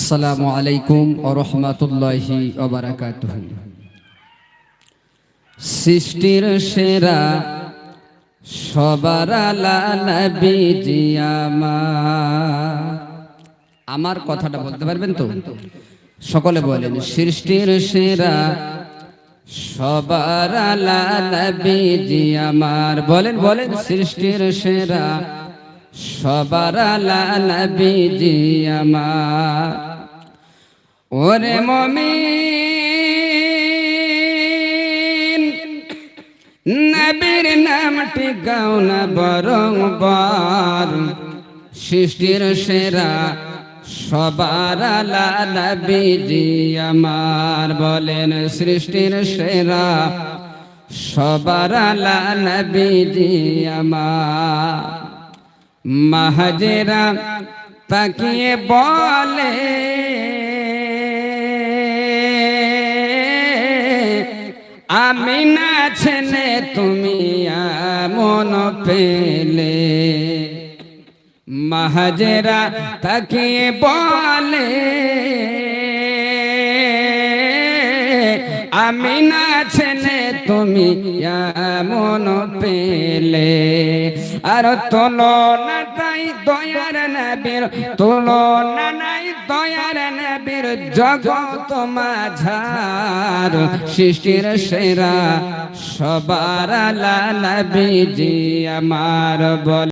আসসালামু আলাইকুম ওয়া রাহমাতুল্লাহি ওয়া বারাকাতুহু। সৃষ্টির সেরা সবার আলা নবীজি আমার কথাটা বলতে পারবেন তো? সকলে বলেন, সৃষ্টির সেরা সবার আলা নবীজি আমার। বলেন বলেন, সৃষ্টির সেরা সবার আলা নবীজি আমার। ওরে মুমিন, নবীর নামটি গাও না বারংবার। সৃষ্টির সেরা সবার আলা নবীজি আমার। বলেন, সৃষ্টির সেরা সবার আলা নবীজি আমার। মাহাজেরা তাকিয়ে বলে, আমিনা ছেলে তুমি এমন পেলে। মাহাজেরা তাকিয়ে বলে, আমিনা ছেলে তুমি এমন পেলে। আর তুলনা নাই দয়ার নবীর, তুলনা নাই দয়ার নবীর জগৎ মাঝার। সৃষ্টির সেরা সবার আলা নবীজি আমার। বল